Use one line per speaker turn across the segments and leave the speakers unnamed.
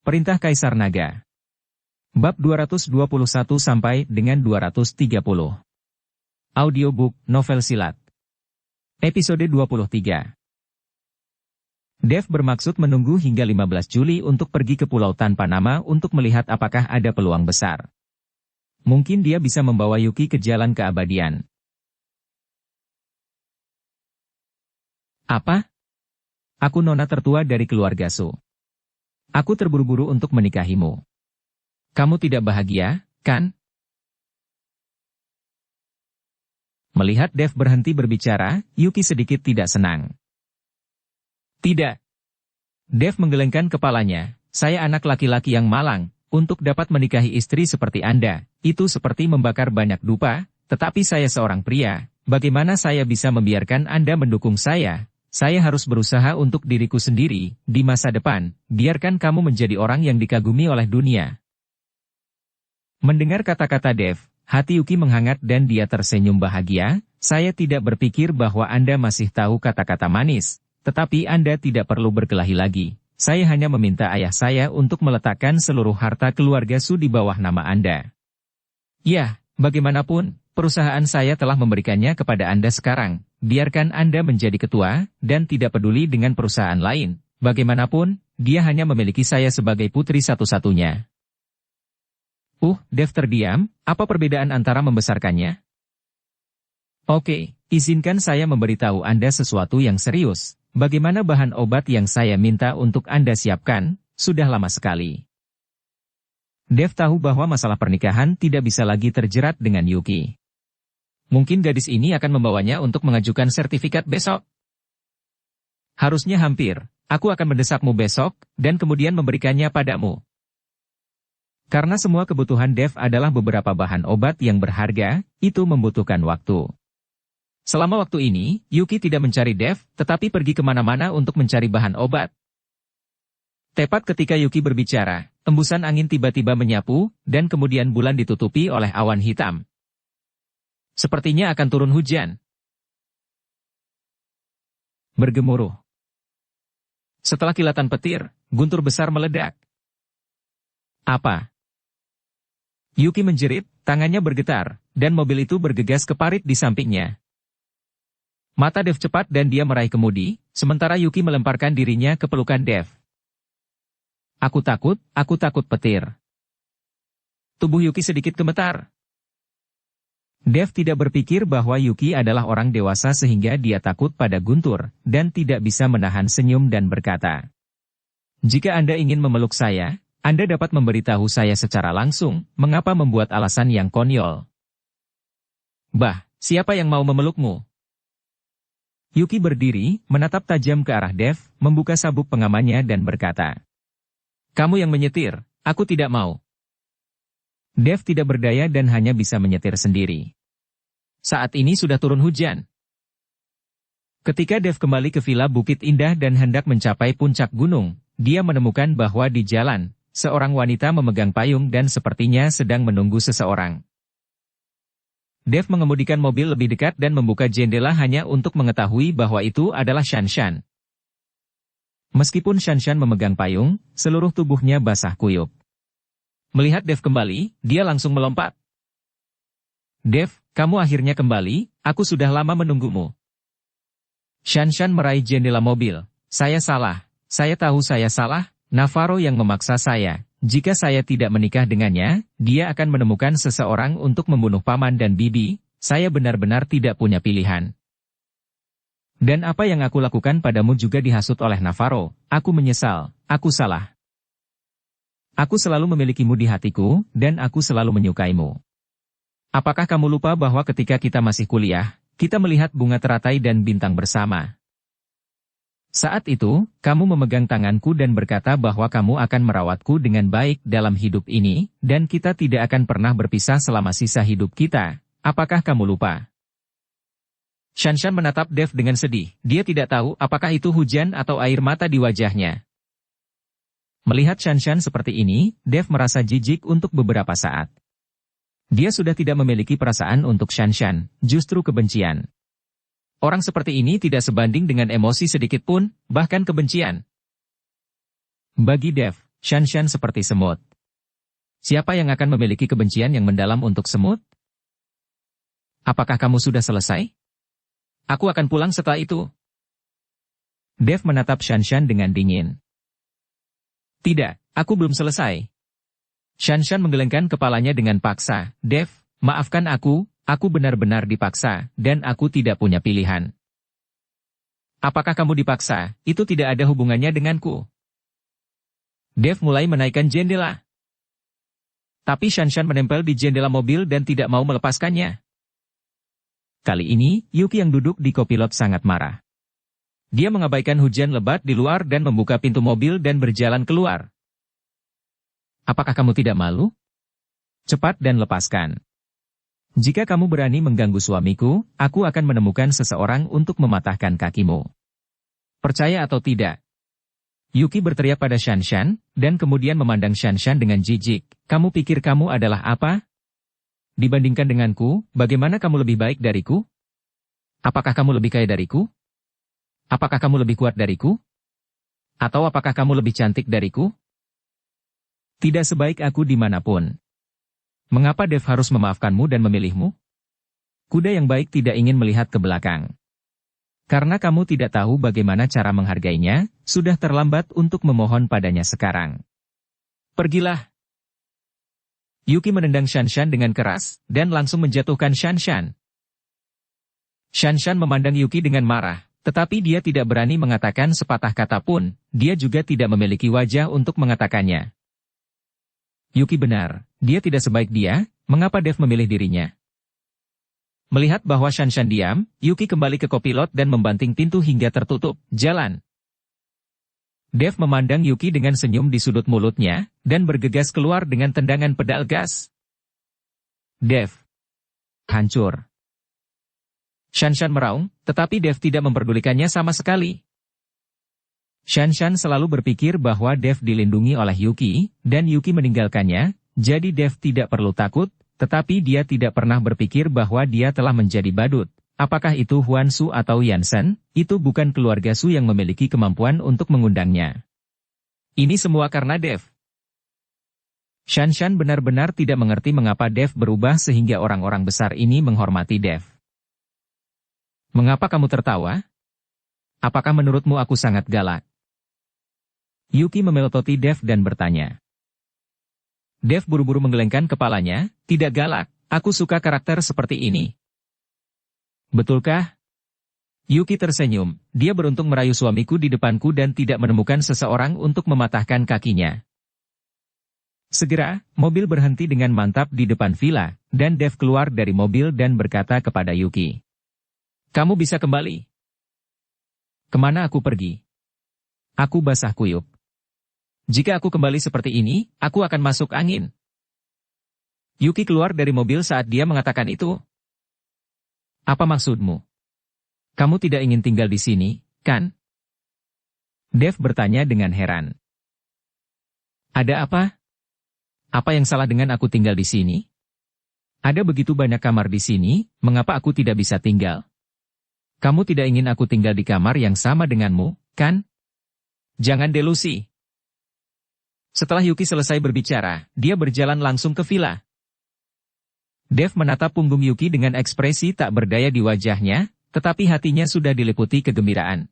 Perintah Kaisar Naga. Bab 221 sampai dengan 230. Audiobook Novel Silat. Episode 23. Dev bermaksud menunggu hingga 15 Juli untuk pergi ke pulau tanpa nama untuk melihat apakah ada peluang besar. Mungkin dia bisa membawa Yuki ke jalan keabadian. Apa? Aku nona tertua dari keluarga Su. Aku terburu-buru untuk menikahimu. Kamu tidak bahagia, kan? Melihat Dev berhenti berbicara, Yuki sedikit tidak senang. Tidak. Dev menggelengkan kepalanya. Saya anak laki-laki yang malang. Untuk dapat menikahi istri seperti Anda, itu seperti membakar banyak dupa, tetapi saya seorang pria. Bagaimana saya bisa membiarkan Anda mendukung saya? Saya harus berusaha untuk diriku sendiri, di masa depan, biarkan kamu menjadi orang yang dikagumi oleh dunia. Mendengar kata-kata Dev, hati Yuki menghangat dan dia tersenyum bahagia. Saya tidak berpikir bahwa Anda masih tahu kata-kata manis, tetapi Anda tidak perlu berkelahi lagi. Saya hanya meminta ayah saya untuk meletakkan seluruh harta keluarga Su di bawah nama Anda. Ya, bagaimanapun, perusahaan saya telah memberikannya kepada Anda sekarang. Biarkan Anda menjadi ketua, dan tidak peduli dengan perusahaan lain. Bagaimanapun, dia hanya memiliki saya sebagai putri satu-satunya. Dev terdiam, apa perbedaan antara membesarkannya? Oke, izinkan saya memberitahu Anda sesuatu yang serius. Bagaimana bahan obat yang saya minta untuk Anda siapkan, sudah lama sekali. Dev tahu bahwa masalah pernikahan tidak bisa lagi terjerat dengan Yuki. Mungkin gadis ini akan membawanya untuk mengajukan sertifikat besok. Harusnya hampir. Aku akan mendesakmu besok, dan kemudian memberikannya padamu. Karena semua kebutuhan Dev adalah beberapa bahan obat yang berharga, itu membutuhkan waktu. Selama waktu ini, Yuki tidak mencari Dev, tetapi pergi kemana-mana untuk mencari bahan obat. Tepat ketika Yuki berbicara, embusan angin tiba-tiba menyapu, dan kemudian bulan ditutupi oleh awan hitam. Sepertinya akan turun hujan. Bergemuruh. Setelah kilatan petir, guntur besar meledak. Apa? Yuki menjerit, tangannya bergetar, dan mobil itu bergegas ke parit di sampingnya. Mata Dev cepat dan dia meraih kemudi, sementara Yuki melemparkan dirinya ke pelukan Dev. Aku takut petir. Tubuh Yuki sedikit gemetar. Dev tidak berpikir bahwa Yuki adalah orang dewasa sehingga dia takut pada guntur, dan tidak bisa menahan senyum dan berkata, "Jika Anda ingin memeluk saya, Anda dapat memberitahu saya secara langsung, mengapa membuat alasan yang konyol." Bah, siapa yang mau memelukmu? Yuki berdiri, menatap tajam ke arah Dev, membuka sabuk pengamannya dan berkata, "Kamu yang menyetir, aku tidak mau." Dev tidak berdaya dan hanya bisa menyetir sendiri. Saat ini sudah turun hujan. Ketika Dev kembali ke Villa Bukit Indah dan hendak mencapai puncak gunung, dia menemukan bahwa di jalan, seorang wanita memegang payung dan sepertinya sedang menunggu seseorang. Dev mengemudikan mobil lebih dekat dan membuka jendela hanya untuk mengetahui bahwa itu adalah Shanshan. Meskipun Shanshan memegang payung, seluruh tubuhnya basah kuyup. Melihat Dev kembali, dia langsung melompat. "Dev, kamu akhirnya kembali, aku sudah lama menunggumu." Shanshan meraih jendela mobil. Saya tahu saya salah, Navarro yang memaksa saya. Jika saya tidak menikah dengannya, dia akan menemukan seseorang untuk membunuh paman dan bibi, saya benar-benar tidak punya pilihan. Dan apa yang aku lakukan padamu juga dihasut oleh Navarro, aku menyesal, aku salah. Aku selalu memilikimu di hatiku, dan aku selalu menyukaimu. Apakah kamu lupa bahwa ketika kita masih kuliah, kita melihat bunga teratai dan bintang bersama? Saat itu, kamu memegang tanganku dan berkata bahwa kamu akan merawatku dengan baik dalam hidup ini, dan kita tidak akan pernah berpisah selama sisa hidup kita. Apakah kamu lupa? Shanshan menatap Dev dengan sedih. Dia tidak tahu apakah itu hujan atau air mata di wajahnya. Melihat Shanshan seperti ini, Dev merasa jijik untuk beberapa saat. Dia sudah tidak memiliki perasaan untuk Shanshan, justru kebencian. Orang seperti ini tidak sebanding dengan emosi sedikit pun, bahkan kebencian. Bagi Dev, Shanshan seperti semut. Siapa yang akan memiliki kebencian yang mendalam untuk semut? Apakah kamu sudah selesai? Aku akan pulang setelah itu. Dev menatap Shanshan dengan dingin. Tidak, aku belum selesai. Shanshan menggelengkan kepalanya dengan paksa. Dev, maafkan aku benar-benar dipaksa, dan aku tidak punya pilihan. Apakah kamu dipaksa? Itu tidak ada hubungannya denganku. Dev mulai menaikkan jendela. Tapi Shanshan menempel di jendela mobil dan tidak mau melepaskannya. Kali ini, Yuki yang duduk di kopilot sangat marah. Dia mengabaikan hujan lebat di luar dan membuka pintu mobil dan berjalan keluar. Apakah kamu tidak malu? Cepat dan lepaskan. Jika kamu berani mengganggu suamiku, aku akan menemukan seseorang untuk mematahkan kakimu. Percaya atau tidak? Yuki berteriak pada Shanshan, dan kemudian memandang Shanshan dengan jijik. Kamu pikir kamu adalah apa? Dibandingkan denganku, bagaimana kamu lebih baik dariku? Apakah kamu lebih kaya dariku? Apakah kamu lebih kuat dariku? Atau apakah kamu lebih cantik dariku? Tidak sebaik aku dimanapun. Mengapa Dev harus memaafkanmu dan memilihmu? Kuda yang baik tidak ingin melihat ke belakang. Karena kamu tidak tahu bagaimana cara menghargainya, sudah terlambat untuk memohon padanya sekarang. Pergilah. Yuki menendang Shanshan dengan keras, dan langsung menjatuhkan Shanshan. Shanshan memandang Yuki dengan marah, tetapi dia tidak berani mengatakan sepatah kata pun, dia juga tidak memiliki wajah untuk mengatakannya. Yuki benar, dia tidak sebaik dia, mengapa Dev memilih dirinya? Melihat bahwa Shanshan diam, Yuki kembali ke kopilot dan membanting pintu hingga tertutup. Jalan. Dev memandang Yuki dengan senyum di sudut mulutnya, dan bergegas keluar dengan tendangan pedal gas. Dev. Hancur. Shanshan meraung, tetapi Dev tidak memperdulikannya sama sekali. Shanshan selalu berpikir bahwa Dev dilindungi oleh Yuki, dan Yuki meninggalkannya, jadi Dev tidak perlu takut, tetapi dia tidak pernah berpikir bahwa dia telah menjadi badut. Apakah itu Huan Su atau Yansen, itu bukan keluarga Su yang memiliki kemampuan untuk mengundangnya. Ini semua karena Dev. Shanshan benar-benar tidak mengerti mengapa Dev berubah sehingga orang-orang besar ini menghormati Dev. Mengapa kamu tertawa? Apakah menurutmu aku sangat galak? Yuki memelototi Dev dan bertanya. Dev buru-buru menggelengkan kepalanya, tidak galak, aku suka karakter seperti ini. Betulkah? Yuki tersenyum, dia beruntung merayu suamiku di depanku dan tidak menemukan seseorang untuk mematahkan kakinya. Segera, mobil berhenti dengan mantap di depan villa, dan Dev keluar dari mobil dan berkata kepada Yuki. Kamu bisa kembali. Kemana aku pergi? Aku basah kuyup. Jika aku kembali seperti ini, aku akan masuk angin. Yuki keluar dari mobil saat dia mengatakan itu. Apa maksudmu? Kamu tidak ingin tinggal di sini, kan? Dev bertanya dengan heran. Ada apa? Apa yang salah dengan aku tinggal di sini? Ada begitu banyak kamar di sini, mengapa aku tidak bisa tinggal? Kamu tidak ingin aku tinggal di kamar yang sama denganmu, kan? Jangan delusi. Setelah Yuki selesai berbicara, dia berjalan langsung ke villa. Dev menatap punggung Yuki dengan ekspresi tak berdaya di wajahnya, tetapi hatinya sudah diliputi kegembiraan.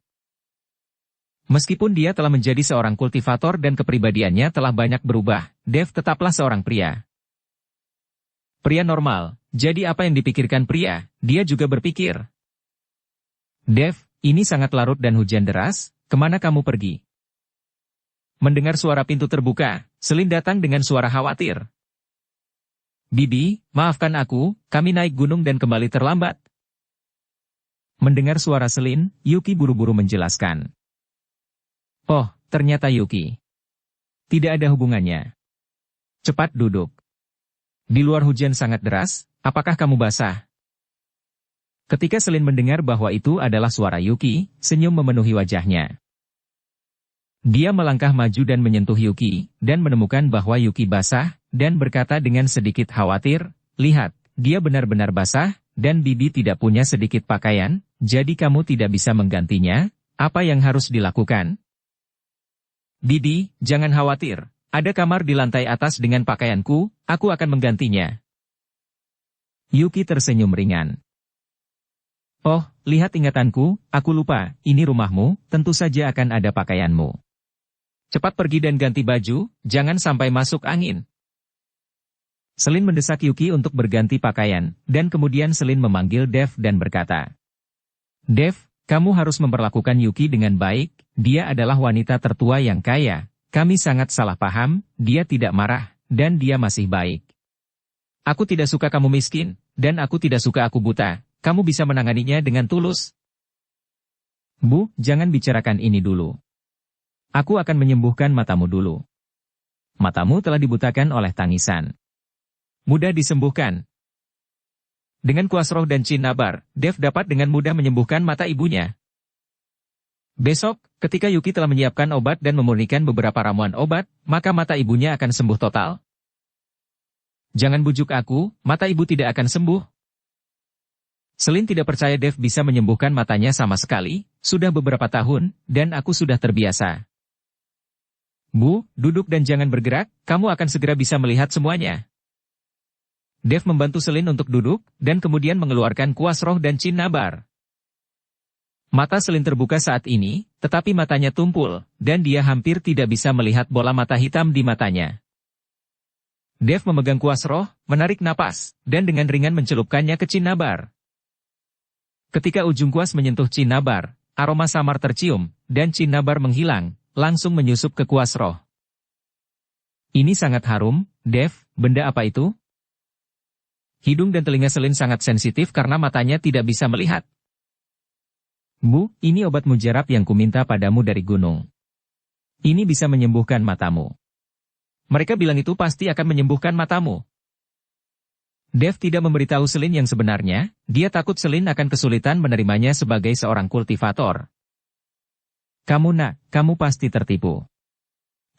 Meskipun dia telah menjadi seorang kultivator dan kepribadiannya telah banyak berubah, Dev tetaplah seorang pria. Pria normal, jadi apa yang dipikirkan pria, dia juga berpikir. Dev, ini sangat larut dan hujan deras, kemana kamu pergi? Mendengar suara pintu terbuka, Selin datang dengan suara khawatir. Bibi, maafkan aku, kami naik gunung dan kembali terlambat. Mendengar suara Selin, Yuki buru-buru menjelaskan. Oh, ternyata Yuki. Tidak ada hubungannya. Cepat duduk. Di luar hujan sangat deras, apakah kamu basah? Ketika Selin mendengar bahwa itu adalah suara Yuki, senyum memenuhi wajahnya. Dia melangkah maju dan menyentuh Yuki, dan menemukan bahwa Yuki basah, dan berkata dengan sedikit khawatir, lihat, dia benar-benar basah, dan Bibi tidak punya sedikit pakaian, jadi kamu tidak bisa menggantinya, apa yang harus dilakukan? Bibi, jangan khawatir, ada kamar di lantai atas dengan pakaianku, aku akan menggantinya. Yuki tersenyum ringan. Oh, lihat ingatanku, aku lupa, ini rumahmu, tentu saja akan ada pakaianmu. Cepat pergi dan ganti baju, jangan sampai masuk angin. Selin mendesak Yuki untuk berganti pakaian, dan kemudian Selin memanggil Dev dan berkata, Dev, kamu harus memperlakukan Yuki dengan baik, dia adalah wanita tertua yang kaya. Kami sangat salah paham, dia tidak marah, dan dia masih baik. Aku tidak suka kamu miskin, dan aku tidak suka aku buta. Kamu bisa menanganinya dengan tulus. Bu, jangan bicarakan ini dulu. Aku akan menyembuhkan matamu dulu. Matamu telah dibutakan oleh tangisan. Mudah disembuhkan. Dengan kuas roh dan Chin Nabar, Dev dapat dengan mudah menyembuhkan mata ibunya. Besok, ketika Yuki telah menyiapkan obat dan memurnikan beberapa ramuan obat, maka mata ibunya akan sembuh total. Jangan bujuk aku, mata ibu tidak akan sembuh. Selin tidak percaya Dev bisa menyembuhkan matanya sama sekali, sudah beberapa tahun, dan aku sudah terbiasa. Bu, duduk dan jangan bergerak, kamu akan segera bisa melihat semuanya. Dev membantu Selin untuk duduk, dan kemudian mengeluarkan kuas roh dan Chin Nabar. Mata Selin terbuka saat ini, tetapi matanya tumpul, dan dia hampir tidak bisa melihat bola mata hitam di matanya. Dev memegang kuas roh, menarik napas, dan dengan ringan mencelupkannya ke Chin Nabar. Ketika ujung kuas menyentuh Chin Nabar, aroma samar tercium, dan Chin Nabar menghilang, langsung menyusup ke kuas roh. Ini sangat harum, Dev, benda apa itu? Hidung dan telinga Selin sangat sensitif karena matanya tidak bisa melihat. Bu, ini obat mujarab yang kuminta padamu dari gunung. Ini bisa menyembuhkan matamu. Mereka bilang itu pasti akan menyembuhkan matamu. Dev tidak memberitahu Selin yang sebenarnya, dia takut Selin akan kesulitan menerimanya sebagai seorang kultivator. Kamu nak, kamu pasti tertipu.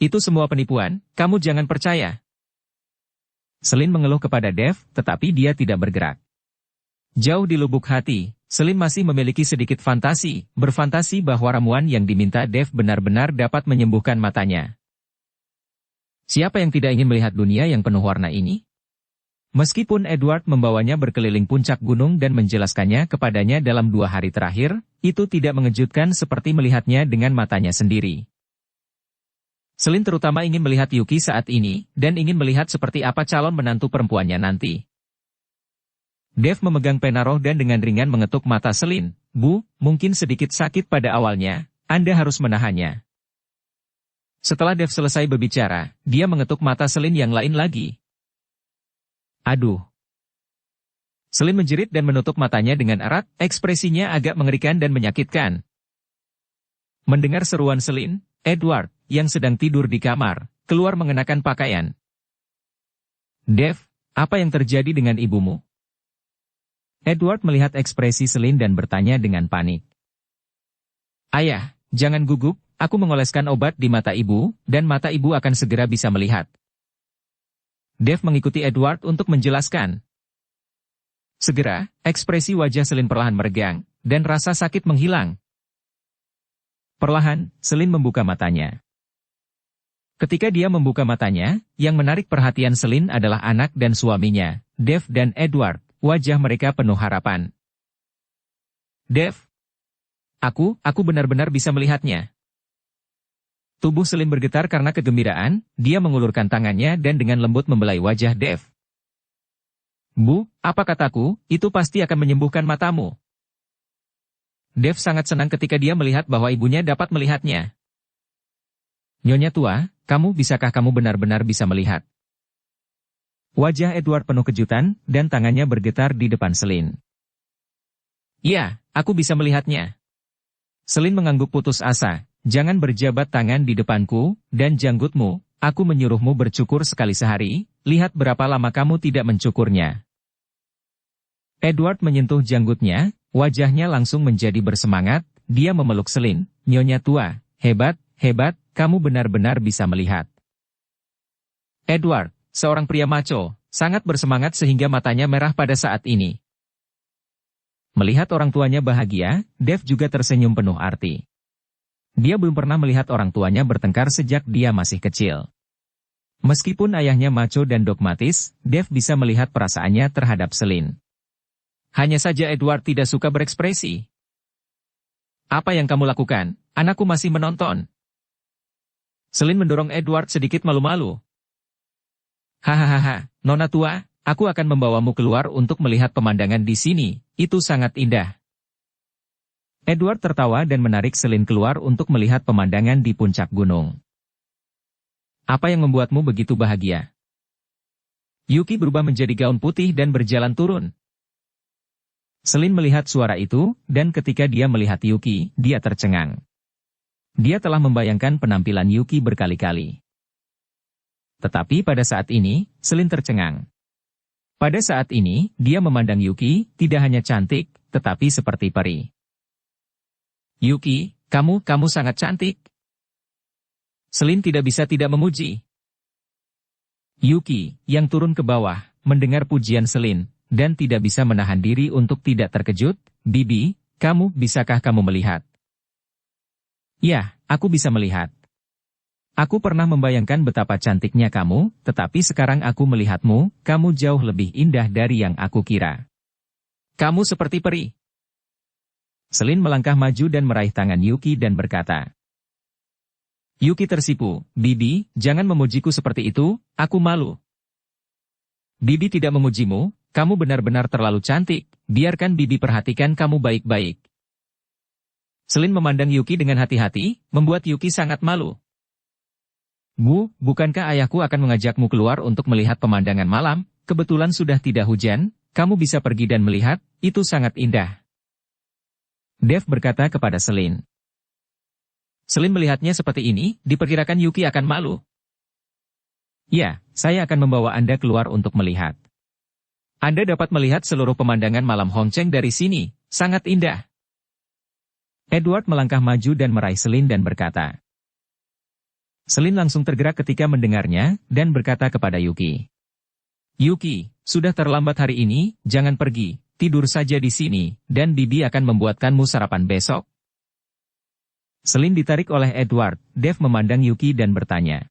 Itu semua penipuan, kamu jangan percaya. Selin mengeluh kepada Dev, tetapi dia tidak bergerak. Jauh di lubuk hati, Selin masih memiliki sedikit fantasi, berfantasi bahwa ramuan yang diminta Dev benar-benar dapat menyembuhkan matanya. Siapa yang tidak ingin melihat dunia yang penuh warna ini? Meskipun Edward membawanya berkeliling puncak gunung dan menjelaskannya kepadanya dalam 2 hari terakhir, itu tidak mengejutkan seperti melihatnya dengan matanya sendiri. Selin terutama ingin melihat Yuki saat ini, dan ingin melihat seperti apa calon menantu perempuannya nanti. Dev memegang pena roh dan dengan ringan mengetuk mata Selin. Bu, mungkin sedikit sakit pada awalnya, Anda harus menahannya. Setelah Dev selesai berbicara, dia mengetuk mata Selin yang lain lagi. Aduh. Selin menjerit dan menutup matanya dengan erat, ekspresinya agak mengerikan dan menyakitkan. Mendengar seruan Selin, Edward, yang sedang tidur di kamar, keluar mengenakan pakaian. Dev, apa yang terjadi dengan ibumu? Edward melihat ekspresi Selin dan bertanya dengan panik. Ayah, jangan gugup, aku mengoleskan obat di mata ibu, dan mata ibu akan segera bisa melihat. Dev mengikuti Edward untuk menjelaskan. Segera, ekspresi wajah Selin perlahan meregang, dan rasa sakit menghilang. Perlahan, Selin membuka matanya. Ketika dia membuka matanya, yang menarik perhatian Selin adalah anak dan suaminya, Dev dan Edward. Wajah mereka penuh harapan. Dev. Aku benar-benar bisa melihatnya. Tubuh Selin bergetar karena kegembiraan, dia mengulurkan tangannya dan dengan lembut membelai wajah Dev. Bu, apa kataku, itu pasti akan menyembuhkan matamu. Dev sangat senang ketika dia melihat bahwa ibunya dapat melihatnya. Nyonya tua, bisakah kamu benar-benar bisa melihat? Wajah Edward penuh kejutan, dan tangannya bergetar di depan Selin. Ya, aku bisa melihatnya. Selin mengangguk putus asa, jangan berjabat tangan di depanku, dan janggutmu, aku menyuruhmu bercukur sekali sehari, lihat berapa lama kamu tidak mencukurnya. Edward menyentuh janggutnya, wajahnya langsung menjadi bersemangat, dia memeluk Selin, Nyonya tua, hebat, kamu benar-benar bisa melihat. Edward, seorang pria maco, sangat bersemangat sehingga matanya merah pada saat ini. Melihat orang tuanya bahagia, Dev juga tersenyum penuh arti. Dia belum pernah melihat orang tuanya bertengkar sejak dia masih kecil. Meskipun ayahnya macho dan dogmatis, Dev bisa melihat perasaannya terhadap Celine. Hanya saja Edward tidak suka berekspresi. "Apa yang kamu lakukan? Anakku masih menonton." Celine mendorong Edward sedikit malu-malu. "Hahaha, Nona tua, aku akan membawamu keluar untuk melihat pemandangan di sini, itu sangat indah." Edward tertawa dan menarik Celine keluar untuk melihat pemandangan di puncak gunung. "Apa yang membuatmu begitu bahagia?" Yuki berubah menjadi gaun putih dan berjalan turun. Celine melihat suara itu, dan ketika dia melihat Yuki, dia tercengang. Dia telah membayangkan penampilan Yuki berkali-kali. Tetapi pada saat ini, Celine tercengang. Pada saat ini, dia memandang Yuki, tidak hanya cantik, tetapi seperti peri. "Yuki, kamu sangat cantik." Celine tidak bisa tidak memuji. Yuki, yang turun ke bawah, mendengar pujian Celine, dan tidak bisa menahan diri untuk tidak terkejut. "Bibi, bisakah kamu melihat?" "Ya, aku bisa melihat. Aku pernah membayangkan betapa cantiknya kamu, tetapi sekarang aku melihatmu, kamu jauh lebih indah dari yang aku kira. Kamu seperti peri." Celine melangkah maju dan meraih tangan Yuki dan berkata. Yuki tersipu, "Bibi, jangan memujiku seperti itu, aku malu." "Bibi tidak memujimu, kamu benar-benar terlalu cantik, biarkan Bibi perhatikan kamu baik-baik." Celine memandang Yuki dengan hati-hati, membuat Yuki sangat malu. Bukankah ayahku akan mengajakmu keluar untuk melihat pemandangan malam? Kebetulan sudah tidak hujan, kamu bisa pergi dan melihat, itu sangat indah." Dev berkata kepada Celine. Celine melihatnya seperti ini, diperkirakan Yuki akan malu. "Ya, saya akan membawa Anda keluar untuk melihat. Anda dapat melihat seluruh pemandangan malam Hongcheng dari sini, sangat indah." Edward melangkah maju dan meraih Celine dan berkata. Celine langsung tergerak ketika mendengarnya, dan berkata kepada Yuki. "Yuki, sudah terlambat hari ini, jangan pergi, tidur saja di sini, dan Bibi akan membuatkanmu sarapan besok." Celine ditarik oleh Edward. Dev memandang Yuki dan bertanya.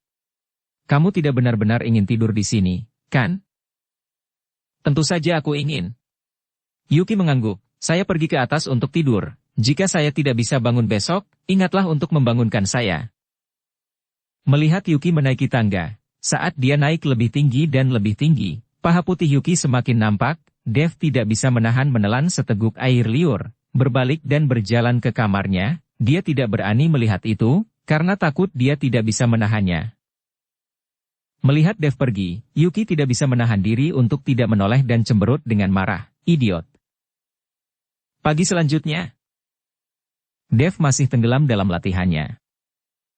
"Kamu tidak benar-benar ingin tidur di sini, kan?" "Tentu saja aku ingin." Yuki mengangguk. "Saya pergi ke atas untuk tidur. Jika saya tidak bisa bangun besok, ingatlah untuk membangunkan saya." Melihat Yuki menaiki tangga, saat dia naik lebih tinggi dan lebih tinggi, paha putih Yuki semakin nampak. Dev tidak bisa menelan seteguk air liur, berbalik dan berjalan ke kamarnya. Dia tidak berani melihat itu, karena takut dia tidak bisa menahannya. Melihat Dev pergi, Yuki tidak bisa menahan diri untuk tidak menoleh dan cemberut dengan marah. "Idiot." Pagi selanjutnya, Dev masih tenggelam dalam latihannya.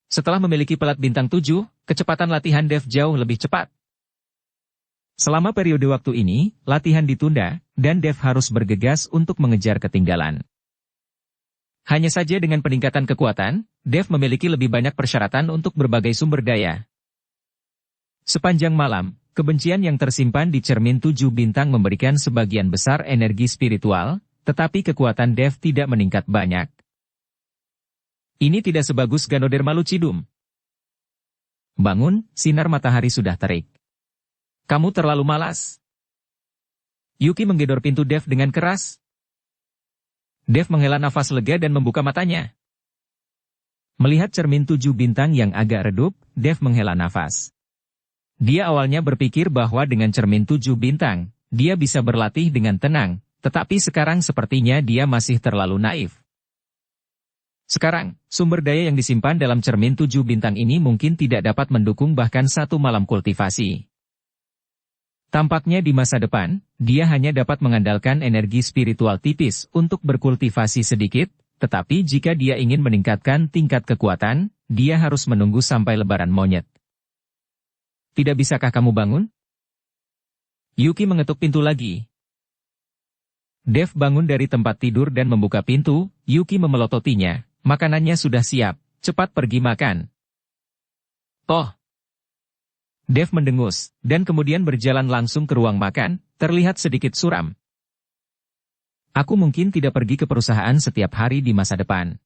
Setelah memiliki pelat bintang 7, kecepatan latihan Dev jauh lebih cepat. Selama periode waktu ini, latihan ditunda, dan Dev harus bergegas untuk mengejar ketinggalan. Hanya saja dengan peningkatan kekuatan, Dev memiliki lebih banyak persyaratan untuk berbagai sumber daya. Sepanjang malam, kebencian yang tersimpan di cermin 7 bintang memberikan sebagian besar energi spiritual, tetapi kekuatan Dev tidak meningkat banyak. Ini tidak sebagus Ganoderma Lucidum. "Bangun, sinar matahari sudah terik. Kamu terlalu malas." Yuki menggedor pintu Dev dengan keras. Dev menghela nafas lega dan membuka matanya. Melihat cermin 7 bintang yang agak redup, Dev menghela nafas. Dia awalnya berpikir bahwa dengan cermin 7 bintang, dia bisa berlatih dengan tenang, tetapi sekarang sepertinya dia masih terlalu naif. Sekarang, sumber daya yang disimpan dalam cermin 7 bintang ini mungkin tidak dapat mendukung bahkan satu malam kultivasi. Tampaknya di masa depan, dia hanya dapat mengandalkan energi spiritual tipis untuk berkultivasi sedikit, tetapi jika dia ingin meningkatkan tingkat kekuatan, dia harus menunggu sampai lebaran monyet. "Tidak bisakah kamu bangun?" Yuki mengetuk pintu lagi. Dev bangun dari tempat tidur dan membuka pintu. Yuki memelototinya. "Makanannya sudah siap, cepat pergi makan." "Oh." Dev mendengus, dan kemudian berjalan langsung ke ruang makan, terlihat sedikit suram. "Aku mungkin tidak pergi ke perusahaan setiap hari di masa depan."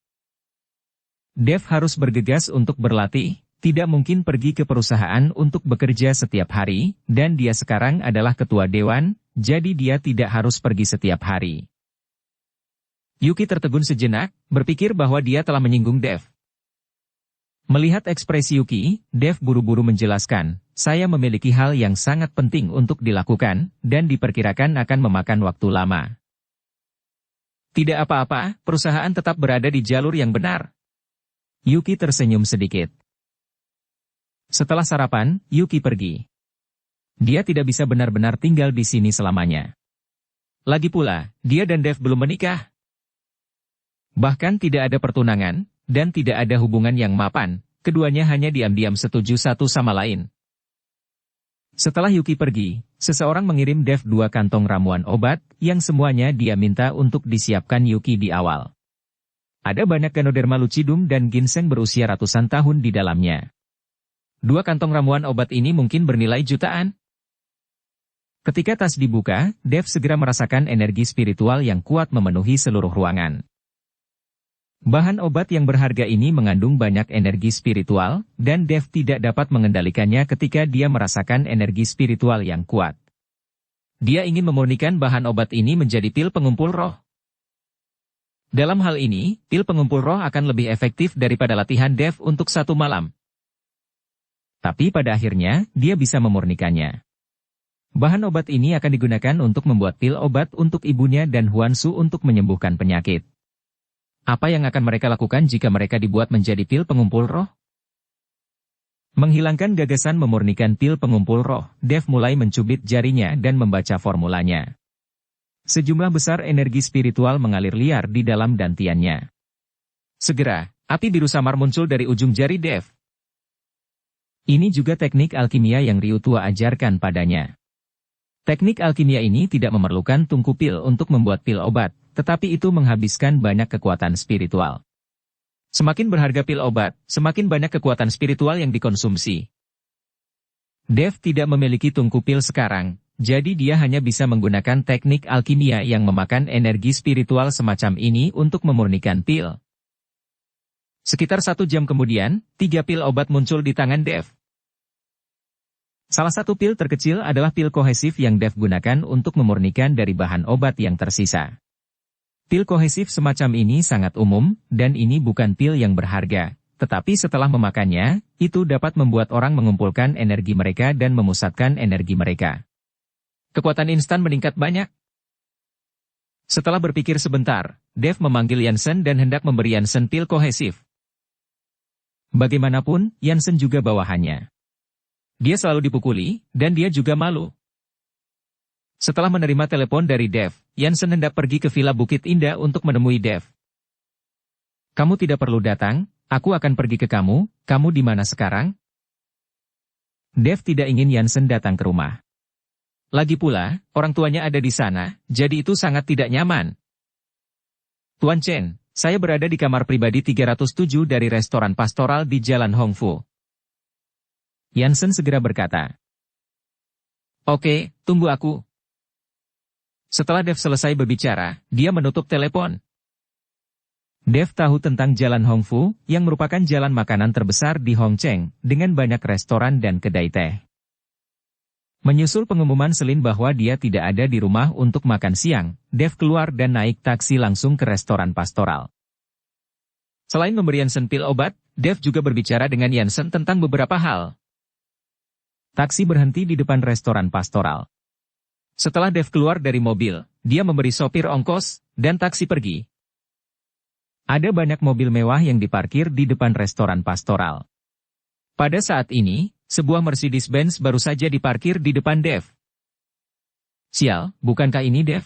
Dev harus bergegas untuk berlatih. tidak mungkin pergi ke perusahaan untuk bekerja setiap hari, dan dia sekarang adalah ketua dewan, jadi dia tidak harus pergi setiap hari. Yuki tertegun sejenak, berpikir bahwa dia telah menyinggung Dev. Melihat ekspresi Yuki, Dev buru-buru menjelaskan, saya memiliki hal yang sangat penting untuk dilakukan, dan diperkirakan akan memakan waktu lama. Tidak apa-apa, perusahaan tetap berada di jalur yang benar. Yuki tersenyum sedikit. Setelah sarapan, Yuki pergi. Dia tidak bisa benar-benar tinggal di sini selamanya. Lagi pula, dia dan Dev belum menikah. Bahkan tidak ada pertunangan, dan tidak ada hubungan yang mapan, keduanya hanya diam-diam setuju satu sama lain. Setelah Yuki pergi, seseorang mengirim Dev 2 kantong ramuan obat, yang semuanya dia minta untuk disiapkan Yuki di awal. Ada banyak Ganoderma lucidum dan ginseng berusia ratusan tahun di dalamnya. 2 kantong ramuan obat ini mungkin bernilai jutaan. Ketika tas dibuka, Dev segera merasakan energi spiritual yang kuat memenuhi seluruh ruangan. Bahan obat yang berharga ini mengandung banyak energi spiritual, dan Dev tidak dapat mengendalikannya ketika dia merasakan energi spiritual yang kuat. Dia ingin memurnikan bahan obat ini menjadi pil pengumpul roh. Dalam hal ini, pil pengumpul roh akan lebih efektif daripada latihan Dev untuk 1 malam. Tapi pada akhirnya, dia bisa memurnikannya. Bahan obat ini akan digunakan untuk membuat pil obat untuk ibunya dan Huansu untuk menyembuhkan penyakit. Apa yang akan mereka lakukan jika mereka dibuat menjadi pil pengumpul roh? Menghilangkan gagasan memurnikan pil pengumpul roh, Dev mulai mencubit jarinya dan membaca formulanya. Sejumlah besar energi spiritual mengalir liar di dalam dantiannya. Segera, api biru samar muncul dari ujung jari Dev. Ini juga teknik alkimia yang Ryutua ajarkan padanya. Teknik alkimia ini tidak memerlukan tungku pil untuk membuat pil obat, tetapi itu menghabiskan banyak kekuatan spiritual. Semakin berharga pil obat, semakin banyak kekuatan spiritual yang dikonsumsi. Dev tidak memiliki tungku pil sekarang, jadi dia hanya bisa menggunakan teknik alkimia yang memakan energi spiritual semacam ini untuk memurnikan pil. Sekitar 1 jam kemudian, 3 pil obat muncul di tangan Dev. Salah satu pil terkecil adalah pil kohesif yang Dev gunakan untuk memurnikan dari bahan obat yang tersisa. Pil kohesif semacam ini sangat umum, dan ini bukan pil yang berharga, tetapi setelah memakannya, itu dapat membuat orang mengumpulkan energi mereka dan memusatkan energi mereka. Kekuatan instan meningkat banyak. Setelah berpikir sebentar, Dev memanggil Yansen dan hendak memberi Yansen pil kohesif. Bagaimanapun, Yansen juga bawahannya. Dia selalu dipukuli, dan dia juga malu. Setelah menerima telepon dari Dev, Yansen hendak pergi ke Villa Bukit Indah untuk menemui Dev. Kamu tidak perlu datang, aku akan pergi ke kamu di mana sekarang? Dev tidak ingin Yansen datang ke rumah. Lagi pula, orang tuanya ada di sana, jadi itu sangat tidak nyaman. Tuan Chen, saya berada di kamar pribadi 307 dari restoran pastoral di Jalan Hongfu. Yansen segera berkata. Oke, tunggu aku. Setelah Dev selesai berbicara, dia menutup telepon. Dev tahu tentang Jalan Hongfu, yang merupakan jalan makanan terbesar di Hongcheng, dengan banyak restoran dan kedai teh. Menyusul pengumuman Selin bahwa dia tidak ada di rumah untuk makan siang, Dev keluar dan naik taksi langsung ke restoran pastoral. Selain memberi Yansen pil obat, Dev juga berbicara dengan Yansen tentang beberapa hal. Taksi berhenti di depan restoran pastoral. Setelah Dev keluar dari mobil, dia memberi sopir ongkos, dan taksi pergi. Ada banyak mobil mewah yang diparkir di depan restoran pastoral. Pada saat ini, sebuah Mercedes-Benz baru saja diparkir di depan Dev. Sial, bukankah ini Dev?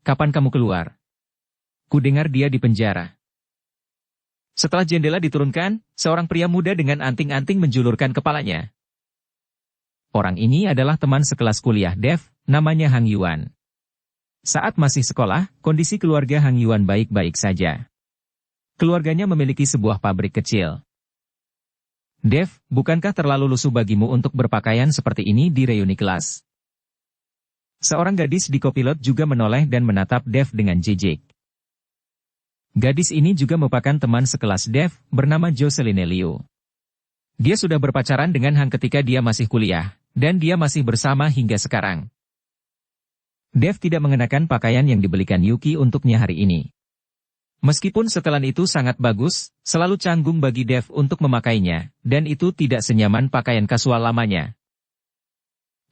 Kapan kamu keluar? Kudengar dia di penjara. Setelah jendela diturunkan, seorang pria muda dengan anting-anting menjulurkan kepalanya. Orang ini adalah teman sekelas kuliah Dev, namanya Hang Yuan. Saat masih sekolah, kondisi keluarga Hang Yuan baik-baik saja. Keluarganya memiliki sebuah pabrik kecil. Dev, bukankah terlalu lusuh bagimu untuk berpakaian seperti ini di reuni kelas? Seorang gadis di kopilot juga menoleh dan menatap Dev dengan jijik. Gadis ini juga merupakan teman sekelas Dev, bernama Jocelyn Liu. Dia sudah berpacaran dengan Hang ketika dia masih kuliah, dan dia masih bersama hingga sekarang. Dev tidak mengenakan pakaian yang dibelikan Yuki untuknya hari ini. Meskipun setelan itu sangat bagus, selalu canggung bagi Dev untuk memakainya, dan itu tidak senyaman pakaian kasual lamanya.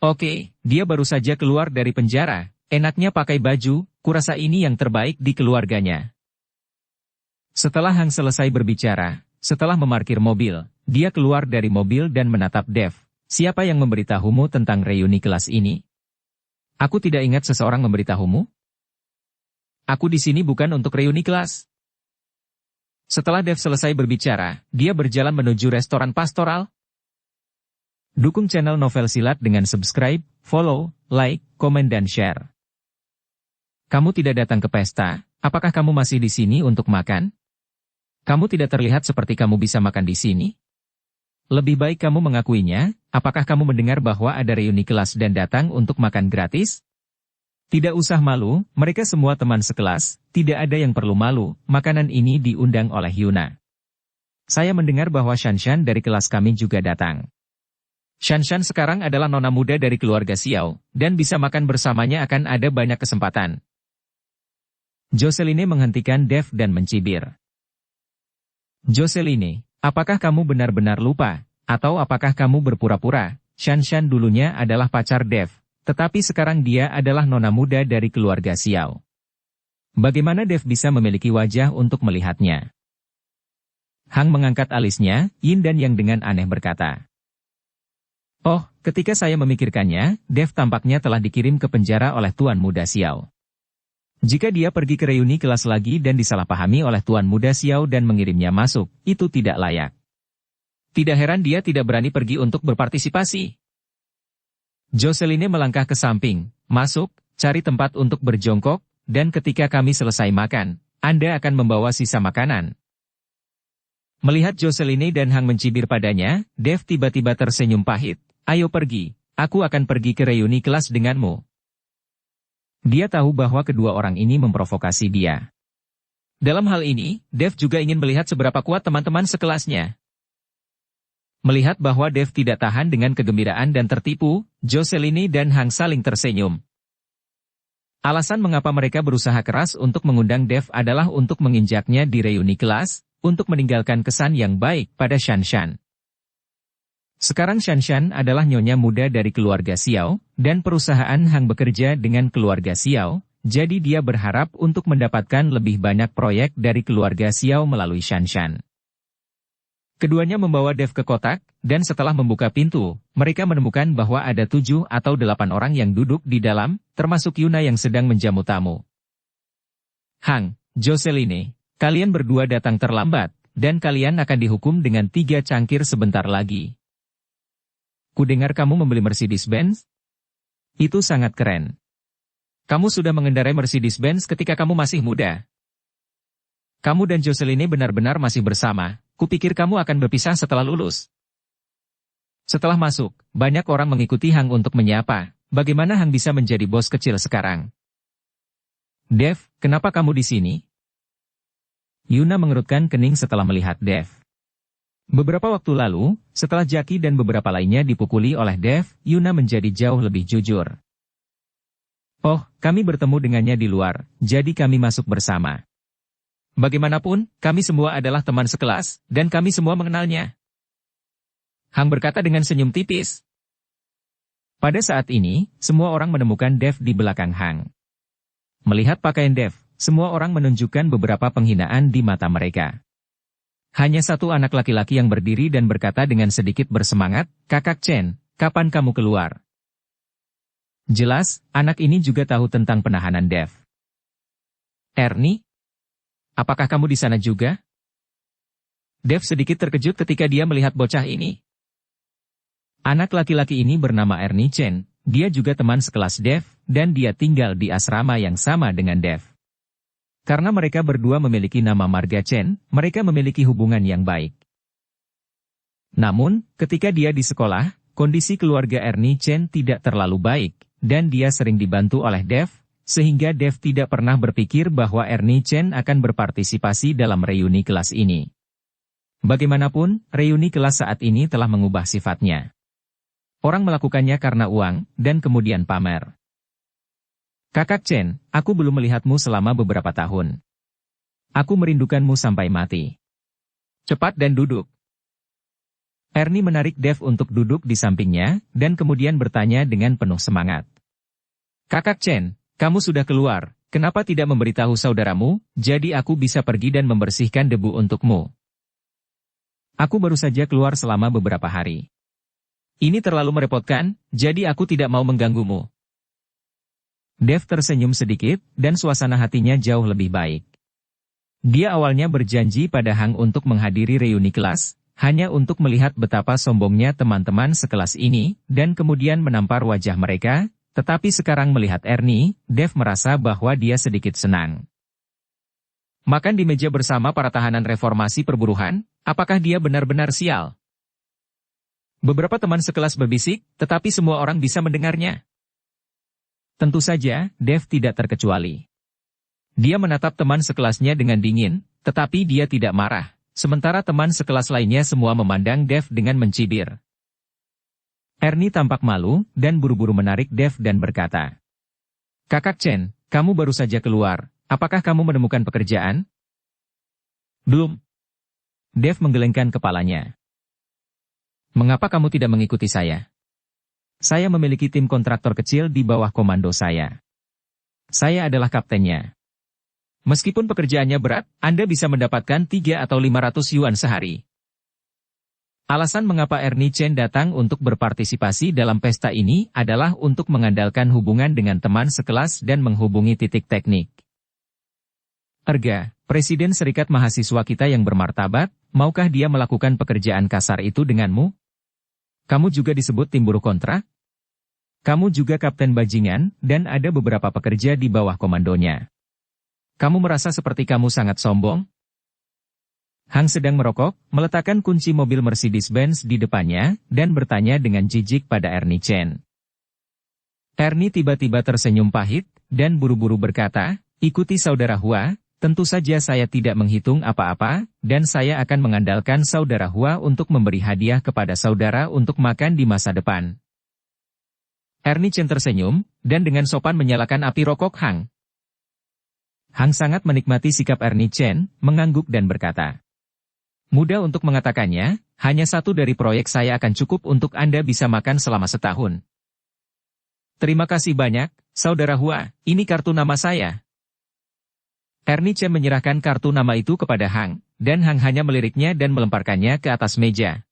Oke, dia baru saja keluar dari penjara, enaknya pakai baju, kurasa ini yang terbaik di keluarganya. Setelah Hang selesai berbicara, setelah memarkir mobil, dia keluar dari mobil dan menatap Dev. Siapa yang memberitahumu tentang reuni kelas ini? Aku tidak ingat seseorang memberitahumu. Aku di sini bukan untuk reuni kelas. Setelah Dev selesai berbicara, dia berjalan menuju restoran pastoral. Dukung channel Novel Silat dengan subscribe, follow, like, komen dan share. Kamu tidak datang ke pesta, apakah kamu masih di sini untuk makan? Kamu tidak terlihat seperti kamu bisa makan di sini. Lebih baik kamu mengakuinya, apakah kamu mendengar bahwa ada reuni kelas dan datang untuk makan gratis? Tidak usah malu, mereka semua teman sekelas, tidak ada yang perlu malu, makanan ini diundang oleh Yuna. Saya mendengar bahwa Shanshan dari kelas kami juga datang. Shanshan sekarang adalah nona muda dari keluarga Xiao, dan bisa makan bersamanya akan ada banyak kesempatan. Joseline menghentikan Dev dan mencibir. Joseline, apakah kamu benar-benar lupa, atau apakah kamu berpura-pura? Shanshan dulunya adalah pacar Dev, tetapi sekarang dia adalah nona muda dari keluarga Xiao. Bagaimana Dev bisa memiliki wajah untuk melihatnya? Hang mengangkat alisnya, Yin dan Yang dengan aneh berkata. Oh, ketika saya memikirkannya, Dev tampaknya telah dikirim ke penjara oleh Tuan Muda Xiao. Jika dia pergi ke reuni kelas lagi dan disalahpahami oleh Tuan Muda Xiao dan mengirimnya masuk, itu tidak layak. Tidak heran dia tidak berani pergi untuk berpartisipasi. Joseline melangkah ke samping, masuk, cari tempat untuk berjongkok, dan ketika kami selesai makan, Anda akan membawa sisa makanan. Melihat Joseline dan Hang mencibir padanya, Dev tiba-tiba tersenyum pahit. Ayo pergi, aku akan pergi ke reuni kelas denganmu. Dia tahu bahwa kedua orang ini memprovokasi dia. Dalam hal ini, Dev juga ingin melihat seberapa kuat teman-teman sekelasnya. Melihat bahwa Dev tidak tahan dengan kegembiraan dan tertipu, Joseline dan Hang saling tersenyum. Alasan mengapa mereka berusaha keras untuk mengundang Dev adalah untuk menginjaknya di reuni kelas, untuk meninggalkan kesan yang baik pada Shanshan. Sekarang Shanshan adalah nyonya muda dari keluarga Xiao, dan perusahaan Hang bekerja dengan keluarga Xiao, jadi dia berharap untuk mendapatkan lebih banyak proyek dari keluarga Xiao melalui Shanshan. Keduanya membawa Dev ke kotak, dan setelah membuka pintu, mereka menemukan bahwa ada 7 atau 8 orang yang duduk di dalam, termasuk Yuna yang sedang menjamu tamu. Hang, Joseline, kalian berdua datang terlambat, dan kalian akan dihukum dengan 3 cangkir sebentar lagi. Kudengar kamu membeli Mercedes-Benz? Itu sangat keren. Kamu sudah mengendarai Mercedes-Benz ketika kamu masih muda. Kamu dan Joseline benar-benar masih bersama, kupikir kamu akan berpisah setelah lulus. Setelah masuk, banyak orang mengikuti Hang untuk menyapa, bagaimana Hang bisa menjadi bos kecil sekarang? Dev, kenapa kamu di sini? Yuna mengerutkan kening setelah melihat Dev. Beberapa waktu lalu, setelah Jackie dan beberapa lainnya dipukuli oleh Dev, Yuna menjadi jauh lebih jujur. Oh, kami bertemu dengannya di luar, jadi kami masuk bersama. Bagaimanapun, kami semua adalah teman sekelas, dan kami semua mengenalnya. Hang berkata dengan senyum tipis. Pada saat ini, semua orang menemukan Dev di belakang Hang. Melihat pakaian Dev, semua orang menunjukkan beberapa penghinaan di mata mereka. Hanya satu anak laki-laki yang berdiri dan berkata dengan sedikit bersemangat, Kakak Chen, kapan kamu keluar? Jelas, anak ini juga tahu tentang penahanan Dev. Ernie? Apakah kamu di sana juga? Dev sedikit terkejut ketika dia melihat bocah ini. Anak laki-laki ini bernama Ernie Chen, dia juga teman sekelas Dev, dan dia tinggal di asrama yang sama dengan Dev. Karena mereka berdua memiliki nama marga Chen, mereka memiliki hubungan yang baik. Namun, ketika dia di sekolah, kondisi keluarga Ernie Chen tidak terlalu baik, dan dia sering dibantu oleh Dev, sehingga Dev tidak pernah berpikir bahwa Ernie Chen akan berpartisipasi dalam reuni kelas ini. Bagaimanapun, reuni kelas saat ini telah mengubah sifatnya. Orang melakukannya karena uang, dan kemudian pamer. Kakak Chen, aku belum melihatmu selama beberapa tahun. Aku merindukanmu sampai mati. Cepat dan duduk. Ernie menarik Dev untuk duduk di sampingnya, dan kemudian bertanya dengan penuh semangat. Kakak Chen, kamu sudah keluar, kenapa tidak memberitahu saudaramu, jadi aku bisa pergi dan membersihkan debu untukmu? Aku baru saja keluar selama beberapa hari. Ini terlalu merepotkan, jadi aku tidak mau mengganggumu. Dev tersenyum sedikit, dan suasana hatinya jauh lebih baik. Dia awalnya berjanji pada Hang untuk menghadiri reuni kelas, hanya untuk melihat betapa sombongnya teman-teman sekelas ini, dan kemudian menampar wajah mereka, tetapi sekarang melihat Ernie, Dev merasa bahwa dia sedikit senang. Makan di meja bersama para tahanan reformasi perburuhan, apakah dia benar-benar sial? Beberapa teman sekelas berbisik, tetapi semua orang bisa mendengarnya. Tentu saja, Dev tidak terkecuali. Dia menatap teman sekelasnya dengan dingin, tetapi dia tidak marah. Sementara teman sekelas lainnya semua memandang Dev dengan mencibir. Ernie tampak malu, dan buru-buru menarik Dev dan berkata, Kakak Chen, kamu baru saja keluar, apakah kamu menemukan pekerjaan? Belum. Dev menggelengkan kepalanya. Mengapa kamu tidak mengikuti saya? Saya memiliki tim kontraktor kecil di bawah komando saya. Saya adalah kaptennya. Meskipun pekerjaannya berat, Anda bisa mendapatkan 3 atau 500 yuan sehari. Alasan mengapa Ernie Chen datang untuk berpartisipasi dalam pesta ini adalah untuk mengandalkan hubungan dengan teman sekelas dan menghubungi titik teknik. Erga, Presiden Serikat Mahasiswa kita yang bermartabat, maukah dia melakukan pekerjaan kasar itu denganmu? Kamu juga disebut tim buruh kontrak? Kamu juga kapten bajingan, dan ada beberapa pekerja di bawah komandonya. Kamu merasa seperti kamu sangat sombong? Hang sedang merokok, meletakkan kunci mobil Mercedes-Benz di depannya, dan bertanya dengan jijik pada Ernie Chen. Ernie tiba-tiba tersenyum pahit, dan buru-buru berkata, ikuti saudara Hua, tentu saja saya tidak menghitung apa-apa, dan saya akan mengandalkan saudara Hua untuk memberi hadiah kepada saudara untuk makan di masa depan. Ernie Chen tersenyum, dan dengan sopan menyalakan api rokok Hang. Hang sangat menikmati sikap Ernie Chen, mengangguk dan berkata, mudah untuk mengatakannya, hanya satu dari proyek saya akan cukup untuk Anda bisa makan selama setahun. Terima kasih banyak, saudara Hua, ini kartu nama saya. Ernie Chen menyerahkan kartu nama itu kepada Hang, dan Hang hanya meliriknya dan melemparkannya ke atas meja.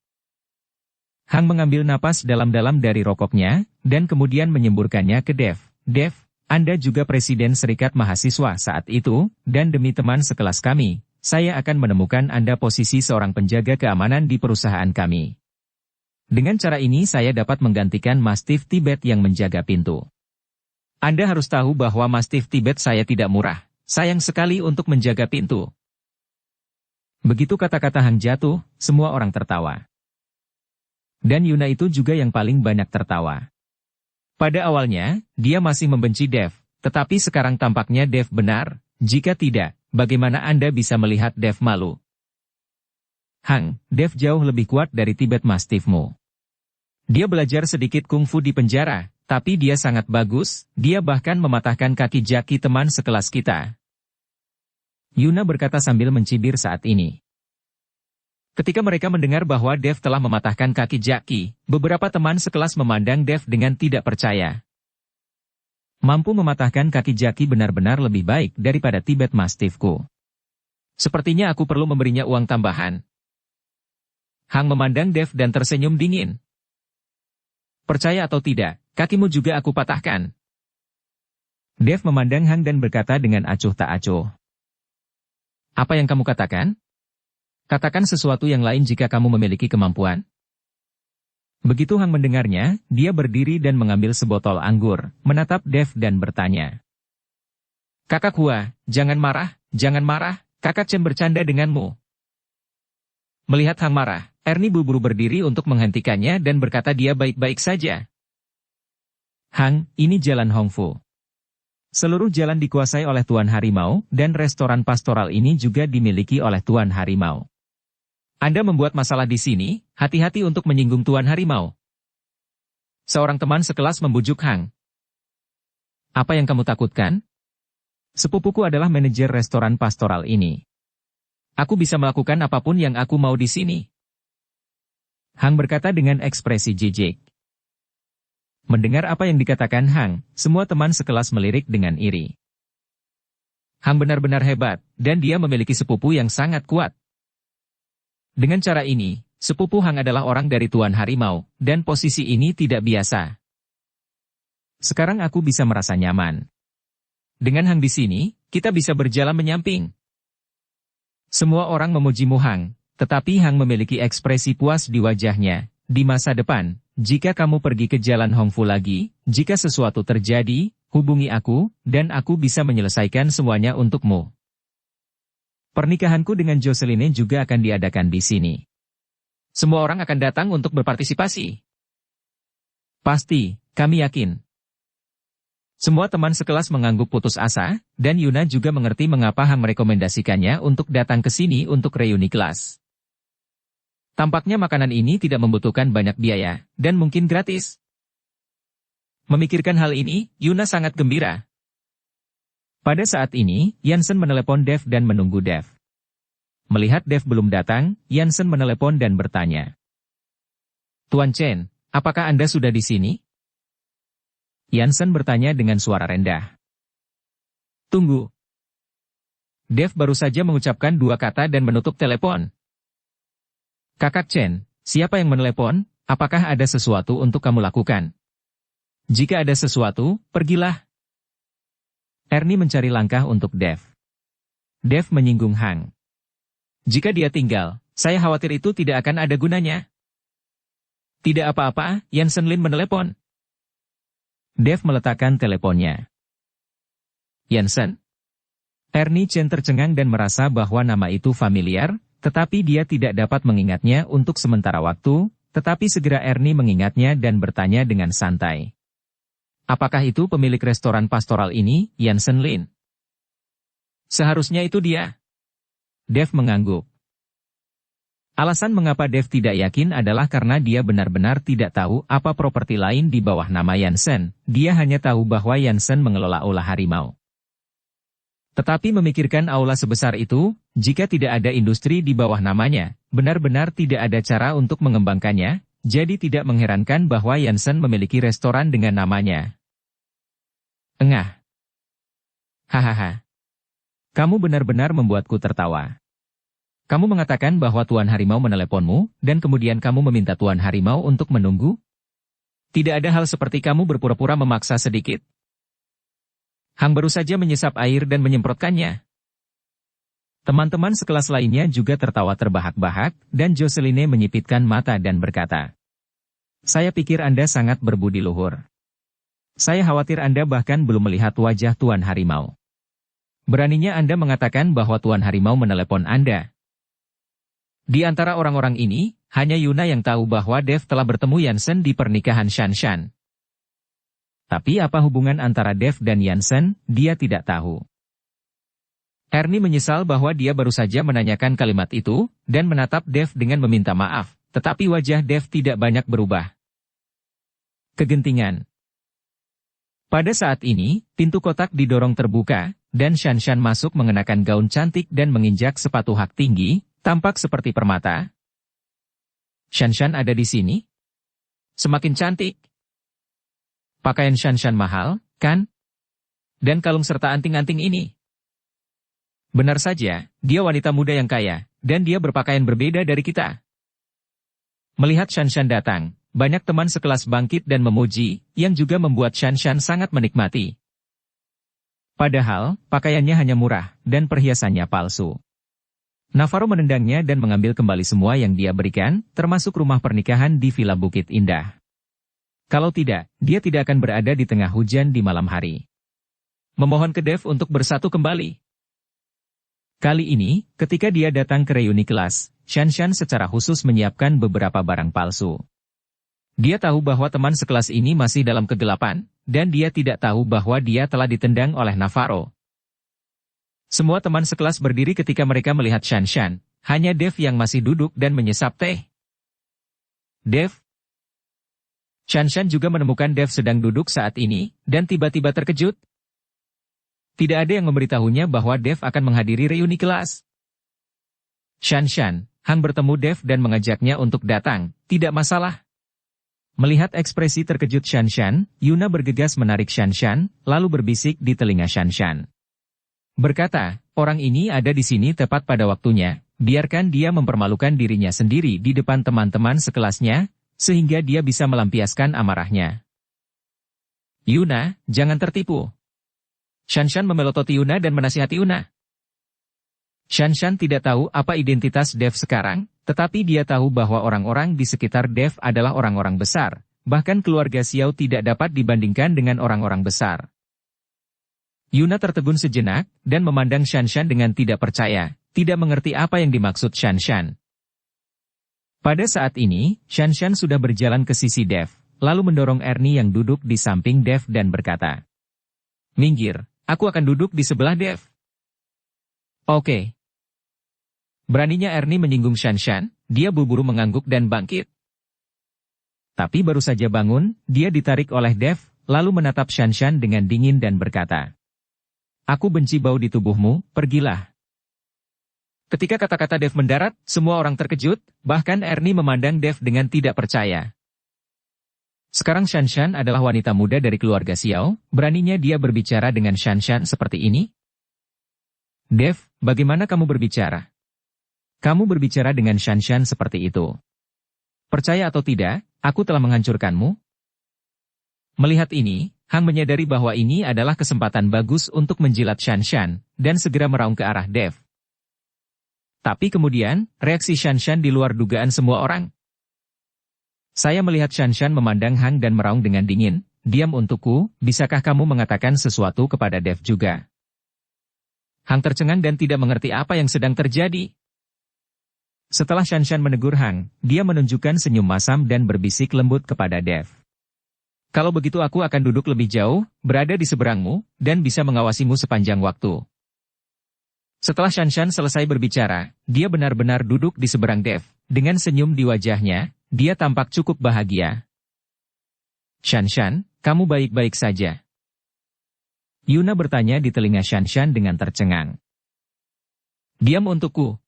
Hang mengambil napas dalam-dalam dari rokoknya, dan kemudian menyemburkannya ke Dev. Dev, Anda juga Presiden Serikat Mahasiswa saat itu, dan demi teman sekelas kami, saya akan menemukan Anda posisi seorang penjaga keamanan di perusahaan kami. Dengan cara ini saya dapat menggantikan Mastiff Tibet yang menjaga pintu. Anda harus tahu bahwa Mastiff Tibet saya tidak murah, sayang sekali untuk menjaga pintu. Begitu kata-kata Hang jatuh, semua orang tertawa. Dan Yuna itu juga yang paling banyak tertawa. Pada awalnya, dia masih membenci Dev, tetapi sekarang tampaknya Dev benar, jika tidak, bagaimana Anda bisa melihat Dev malu? Hang, Dev jauh lebih kuat dari Tibet Mastiffmu. Dia belajar sedikit kungfu di penjara, tapi dia sangat bagus, dia bahkan mematahkan kaki Jaki teman sekelas kita. Yuna berkata sambil mencibir saat ini. Ketika mereka mendengar bahwa Dev telah mematahkan kaki Jaki, beberapa teman sekelas memandang Dev dengan tidak percaya. Mampu mematahkan kaki Jaki benar-benar lebih baik daripada Tibet Mastiffku. Sepertinya aku perlu memberinya uang tambahan. Hang memandang Dev dan tersenyum dingin. Percaya atau tidak, kakimu juga aku patahkan. Dev memandang Hang dan berkata dengan acuh tak acuh. Apa yang kamu katakan? Katakan sesuatu yang lain jika kamu memiliki kemampuan. Begitu Hang mendengarnya, dia berdiri dan mengambil sebotol anggur, menatap Dev dan bertanya. Kakak Hua, jangan marah, kakak Chen bercanda denganmu. Melihat Hang marah, Ernie buru-buru berdiri untuk menghentikannya dan berkata dia baik-baik saja. Hang, ini jalan Hongfu. Seluruh jalan dikuasai oleh Tuan Harimau, dan restoran pastoral ini juga dimiliki oleh Tuan Harimau. Anda membuat masalah di sini, hati-hati untuk menyinggung Tuan Harimau. Seorang teman sekelas membujuk Hang. Apa yang kamu takutkan? Sepupuku adalah manajer restoran pastoral ini. Aku bisa melakukan apapun yang aku mau di sini. Hang berkata dengan ekspresi jijik. Mendengar apa yang dikatakan Hang, semua teman sekelas melirik dengan iri. Hang benar-benar hebat, dan dia memiliki sepupu yang sangat kuat. Dengan cara ini, sepupu Hang adalah orang dari Tuan Harimau, dan posisi ini tidak biasa. Sekarang aku bisa merasa nyaman. Dengan Hang di sini, kita bisa berjalan menyamping. Semua orang memujimu Hang, tetapi Hang memiliki ekspresi puas di wajahnya. Di masa depan, jika kamu pergi ke Jalan Hongfu lagi, jika sesuatu terjadi, hubungi aku, dan aku bisa menyelesaikan semuanya untukmu. Pernikahanku dengan Jocelyn juga akan diadakan di sini. Semua orang akan datang untuk berpartisipasi. Pasti, kami yakin. Semua teman sekelas mengangguk putus asa, dan Yuna juga mengerti mengapa Hang merekomendasikannya untuk datang ke sini untuk reuni kelas. Tampaknya makanan ini tidak membutuhkan banyak biaya, dan mungkin gratis. Memikirkan hal ini, Yuna sangat gembira. Pada saat ini, Yansen menelepon Dev dan menunggu Dev. Melihat Dev belum datang, Yansen menelepon dan bertanya. Tuan Chen, apakah Anda sudah di sini? Yansen bertanya dengan suara rendah. Tunggu. Dev baru saja mengucapkan dua kata dan menutup telepon. Kakak Chen, siapa yang menelepon? Apakah ada sesuatu untuk kamu lakukan? Jika ada sesuatu, pergilah. Ernie mencari langkah untuk Dev. Dev menyinggung Hang. Jika dia tinggal, saya khawatir itu tidak akan ada gunanya. Tidak apa-apa, Yansen Lin menelepon. Dev meletakkan teleponnya. Yansen? Ernie Chen tercengang dan merasa bahwa nama itu familiar, tetapi dia tidak dapat mengingatnya untuk sementara waktu, tetapi segera Ernie mengingatnya dan bertanya dengan santai. Apakah itu pemilik restoran pastoral ini, Yansen Lin? Seharusnya itu dia. Dev mengangguk. Alasan mengapa Dev tidak yakin adalah karena dia benar-benar tidak tahu apa properti lain di bawah nama Yansen. Dia hanya tahu bahwa Yansen mengelola aula harimau. Tetapi memikirkan aula sebesar itu, jika tidak ada industri di bawah namanya, benar-benar tidak ada cara untuk mengembangkannya, jadi tidak mengherankan bahwa Yansen memiliki restoran dengan namanya. Engah. Hahaha. Kamu benar-benar membuatku tertawa. Kamu mengatakan bahwa Tuan Harimau meneleponmu, dan kemudian kamu meminta Tuan Harimau untuk menunggu? Tidak ada hal seperti kamu berpura-pura memaksa sedikit. Hang baru saja menyesap air dan menyemprotkannya. Teman-teman sekelas lainnya juga tertawa terbahak-bahak, dan Jocelyn menyipitkan mata dan berkata, saya pikir Anda sangat berbudi luhur. Saya khawatir Anda bahkan belum melihat wajah Tuan Harimau. Beraninya Anda mengatakan bahwa Tuan Harimau menelepon Anda. Di antara orang-orang ini, hanya Yuna yang tahu bahwa Dev telah bertemu Yansen di pernikahan Shanshan. Tapi apa hubungan antara Dev dan Yansen, dia tidak tahu. Ernie menyesal bahwa dia baru saja menanyakan kalimat itu, dan menatap Dev dengan meminta maaf, tetapi wajah Dev tidak banyak berubah. Kegentingan. Pada saat ini, pintu kotak didorong terbuka, dan Shanshan masuk mengenakan gaun cantik dan menginjak sepatu hak tinggi, tampak seperti permata. Shanshan ada di sini? Semakin cantik. Pakaian Shanshan mahal, kan? Dan kalung serta anting-anting ini. Benar saja, dia wanita muda yang kaya, dan dia berpakaian berbeda dari kita. Melihat Shanshan datang, banyak teman sekelas bangkit dan memuji, yang juga membuat Shanshan sangat menikmati. Padahal, pakaiannya hanya murah, dan perhiasannya palsu. Navarro menendangnya dan mengambil kembali semua yang dia berikan, termasuk rumah pernikahan di Villa Bukit Indah. Kalau tidak, dia tidak akan berada di tengah hujan di malam hari. Memohon ke Dev untuk bersatu kembali. Kali ini, ketika dia datang ke reuni kelas, Shanshan secara khusus menyiapkan beberapa barang palsu. Dia tahu bahwa teman sekelas ini masih dalam kegelapan, dan dia tidak tahu bahwa dia telah ditendang oleh Navarro. Semua teman sekelas berdiri ketika mereka melihat Shanshan, hanya Dev yang masih duduk dan menyesap teh. Dev? Shanshan juga menemukan Dev sedang duduk saat ini, dan tiba-tiba terkejut. Tidak ada yang memberitahunya bahwa Dev akan menghadiri reuni kelas. Shanshan, Hang bertemu Dev dan mengajaknya untuk datang, tidak masalah. Melihat ekspresi terkejut Shanshan, Yuna bergegas menarik Shanshan, lalu berbisik di telinga Shanshan. Berkata, orang ini ada di sini tepat pada waktunya, biarkan dia mempermalukan dirinya sendiri di depan teman-teman sekelasnya, sehingga dia bisa melampiaskan amarahnya. Yuna, jangan tertipu. Shanshan memelototi Yuna dan menasihati Yuna. Shanshan tidak tahu apa identitas Dev sekarang, tetapi dia tahu bahwa orang-orang di sekitar Dev adalah orang-orang besar, bahkan keluarga Xiao tidak dapat dibandingkan dengan orang-orang besar. Yuna tertegun sejenak, dan memandang Shanshan dengan tidak percaya, tidak mengerti apa yang dimaksud Shanshan. Pada saat ini, Shanshan sudah berjalan ke sisi Dev, lalu mendorong Ernie yang duduk di samping Dev dan berkata, "Minggir, aku akan duduk di sebelah Dev." Oke. Beraninya Ernie menyinggung Shanshan, dia buru-buru mengangguk dan bangkit. Tapi baru saja bangun, dia ditarik oleh Dev, lalu menatap Shanshan dengan dingin dan berkata, "Aku benci bau di tubuhmu, pergilah." Ketika kata-kata Dev mendarat, semua orang terkejut, bahkan Ernie memandang Dev dengan tidak percaya. Sekarang Shanshan adalah wanita muda dari keluarga Xiao, beraninya dia berbicara dengan Shanshan seperti ini? Dev, bagaimana kamu berbicara? Kamu berbicara dengan Shanshan seperti itu. Percaya atau tidak, aku telah menghancurkanmu. Melihat ini, Hang menyadari bahwa ini adalah kesempatan bagus untuk menjilat Shanshan, dan segera meraung ke arah Dev. Tapi kemudian, reaksi Shanshan di luar dugaan semua orang. Saya melihat Shanshan memandang Hang dan meraung dengan dingin, "Diam untukku, bisakah kamu mengatakan sesuatu kepada Dev juga?" Hang tercengang dan tidak mengerti apa yang sedang terjadi. Setelah Shanshan menegur Hang, dia menunjukkan senyum masam dan berbisik lembut kepada Dev. "Kalau begitu aku akan duduk lebih jauh, berada di seberangmu, dan bisa mengawasimu sepanjang waktu." Setelah Shanshan selesai berbicara, dia benar-benar duduk di seberang Dev. Dengan senyum di wajahnya, dia tampak cukup bahagia. "Shanshan, kamu baik-baik saja?" Yuna bertanya di telinga Shanshan dengan tercengang. "Diam untukku."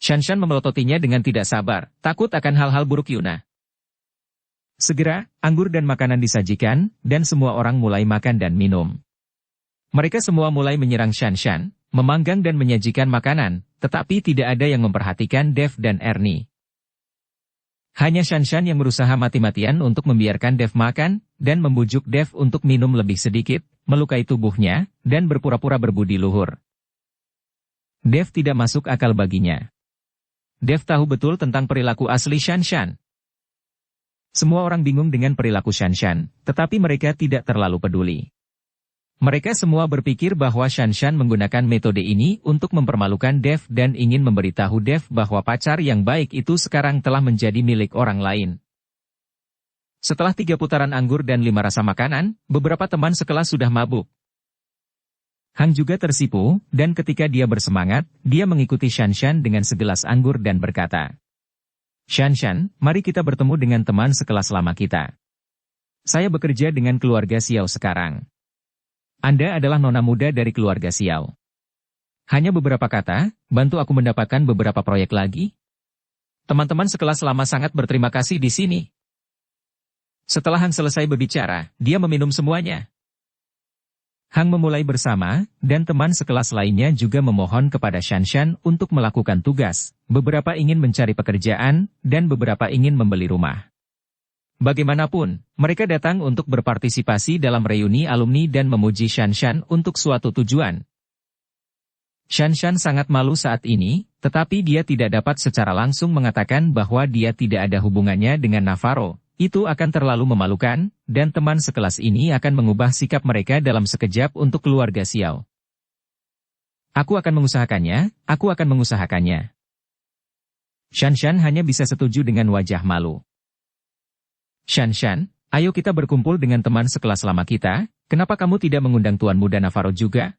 Shanshan memelototinya dengan tidak sabar, takut akan hal-hal buruk Yuna. Segera, anggur dan makanan disajikan, dan semua orang mulai makan dan minum. Mereka semua mulai menyerang Shanshan, memanggang dan menyajikan makanan, tetapi tidak ada yang memperhatikan Dev dan Ernie. Hanya Shanshan yang berusaha mati-matian untuk membiarkan Dev makan, dan membujuk Dev untuk minum lebih sedikit, melukai tubuhnya, dan berpura-pura berbudi luhur. Dev tidak masuk akal baginya. Dev tahu betul tentang perilaku asli Shanshan. Semua orang bingung dengan perilaku Shanshan, tetapi mereka tidak terlalu peduli. Mereka semua berpikir bahwa Shanshan menggunakan metode ini untuk mempermalukan Dev dan ingin memberitahu Dev bahwa pacar yang baik itu sekarang telah menjadi milik orang lain. Setelah 3 putaran anggur dan 5 rasa makanan, beberapa teman sekelas sudah mabuk. Hang juga tersipu, dan ketika dia bersemangat, dia mengikuti Shanshan dengan segelas anggur dan berkata, "Shanshan, mari kita bertemu dengan teman sekelas lama kita. Saya bekerja dengan keluarga Xiao sekarang. Anda adalah nona muda dari keluarga Xiao. Hanya beberapa kata, bantu aku mendapatkan beberapa proyek lagi." Teman-teman sekelas lama sangat berterima kasih di sini. Setelah Hang selesai berbicara, dia meminum semuanya. Hang memulai bersama, dan teman sekelas lainnya juga memohon kepada Shanshan untuk melakukan tugas. Beberapa ingin mencari pekerjaan, dan beberapa ingin membeli rumah. Bagaimanapun, mereka datang untuk berpartisipasi dalam reuni alumni dan memuji Shanshan untuk suatu tujuan. Shanshan sangat malu saat ini, tetapi dia tidak dapat secara langsung mengatakan bahwa dia tidak ada hubungannya dengan Navarro. Itu akan terlalu memalukan, dan teman sekelas ini akan mengubah sikap mereka dalam sekejap untuk keluarga Xiao. Aku akan mengusahakannya. Shanshan hanya bisa setuju dengan wajah malu. "Shanshan, ayo kita berkumpul dengan teman sekelas lama kita, kenapa kamu tidak mengundang Tuan Muda Navarro juga?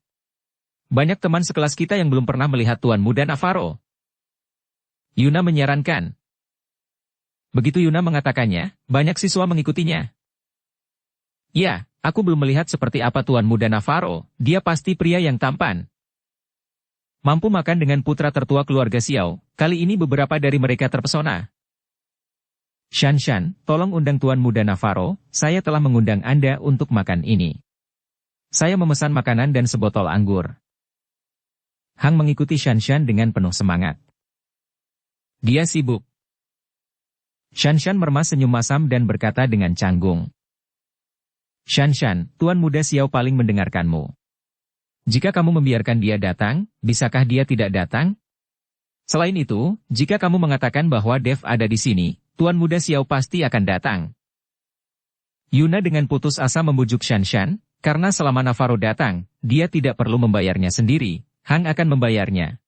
Banyak teman sekelas kita yang belum pernah melihat Tuan Muda Navarro." Yuna menyarankan. Begitu Yuna mengatakannya, banyak siswa mengikutinya. Ya, aku belum melihat seperti apa Tuan Muda Navarro, dia pasti pria yang tampan. Mampu makan dengan putra tertua keluarga Xiao, kali ini beberapa dari mereka terpesona. Shan, tolong undang Tuan Muda Navarro, saya telah mengundang Anda untuk makan ini. Saya memesan makanan dan sebotol anggur. Hang mengikuti Shan dengan penuh semangat. Dia sibuk. Shan mermas senyum masam dan berkata dengan canggung. Shan, Tuan Muda Xiao paling mendengarkanmu. Jika kamu membiarkan dia datang, bisakah dia tidak datang? Selain itu, jika kamu mengatakan bahwa Dev ada di sini, Tuan Muda Xiao pasti akan datang. Yuna dengan putus asa membujuk Shan, karena selama Navarro datang, dia tidak perlu membayarnya sendiri, Hang akan membayarnya.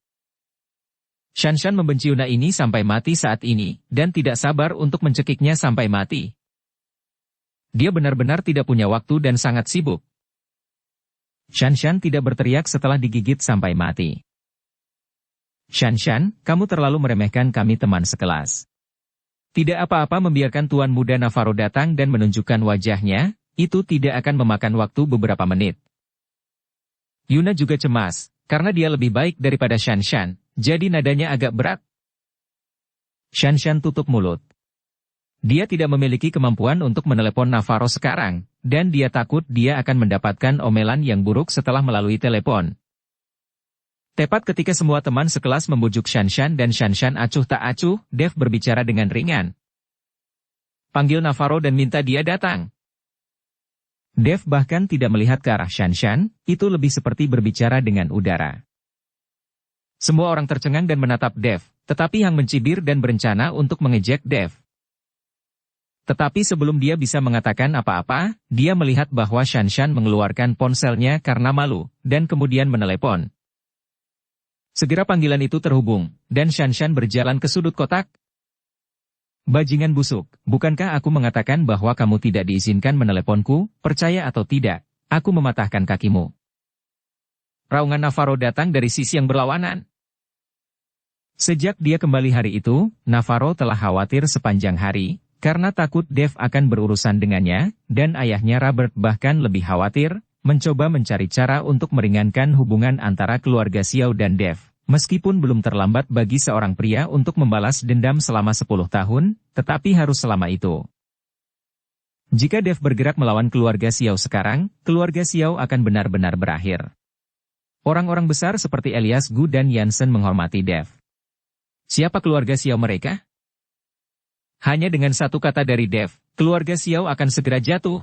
Shan membenci Yuna ini sampai mati saat ini, dan tidak sabar untuk mencekiknya sampai mati. Dia benar-benar tidak punya waktu dan sangat sibuk. Shan tidak berteriak setelah digigit sampai mati. Shan, kamu terlalu meremehkan kami teman sekelas. Tidak apa-apa membiarkan Tuan Muda Navarro datang dan menunjukkan wajahnya, itu tidak akan memakan waktu beberapa menit. Yuna juga cemas, karena dia lebih baik daripada Shan, jadi nadanya agak berat. Shan tutup mulut. Dia tidak memiliki kemampuan untuk menelepon Navarro sekarang, dan dia takut dia akan mendapatkan omelan yang buruk setelah melalui telepon. Tepat ketika semua teman sekelas membujuk Shan dan Shan acuh tak acuh, Dev berbicara dengan ringan. Panggil Navarro dan minta dia datang. Dev bahkan tidak melihat ke arah Shan, itu lebih seperti berbicara dengan udara. Semua orang tercengang dan menatap Dev, tetapi Hang mencibir dan berencana untuk mengejek Dev. Tetapi sebelum dia bisa mengatakan apa-apa, dia melihat bahwa Shan mengeluarkan ponselnya karena malu, dan kemudian menelepon. Segera panggilan itu terhubung, dan Shan berjalan ke sudut kotak. Bajingan busuk, bukankah aku mengatakan bahwa kamu tidak diizinkan meneleponku, percaya atau tidak, aku mematahkan kakimu. Raungan Navarro datang dari sisi yang berlawanan. Sejak dia kembali hari itu, Navarro telah khawatir sepanjang hari, karena takut Dev akan berurusan dengannya, dan ayahnya Robert bahkan lebih khawatir, mencoba mencari cara untuk meringankan hubungan antara keluarga Xiao dan Dev, meskipun belum terlambat bagi seorang pria untuk membalas dendam selama 10 tahun, tetapi harus selama itu. Jika Dev bergerak melawan keluarga Xiao sekarang, keluarga Xiao akan benar-benar berakhir. Orang-orang besar seperti Elias Gu dan Yansen menghormati Dev. Siapa keluarga Xiao mereka? Hanya dengan satu kata dari Dev, keluarga Xiao akan segera jatuh.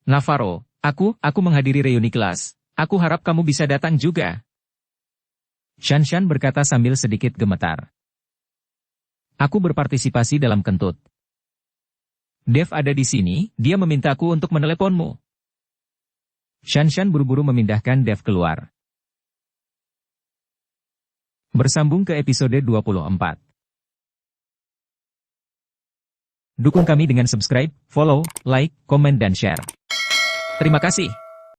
Navarro, aku menghadiri reuni kelas. Aku harap kamu bisa datang juga. Shan berkata sambil sedikit gemetar. Aku berpartisipasi dalam kentut. Dev ada di sini, dia memintaku untuk meneleponmu. Shan buru-buru memindahkan Dev keluar. Bersambung ke episode 24. Dukung kami dengan subscribe, follow, like, komen dan share. Terima kasih.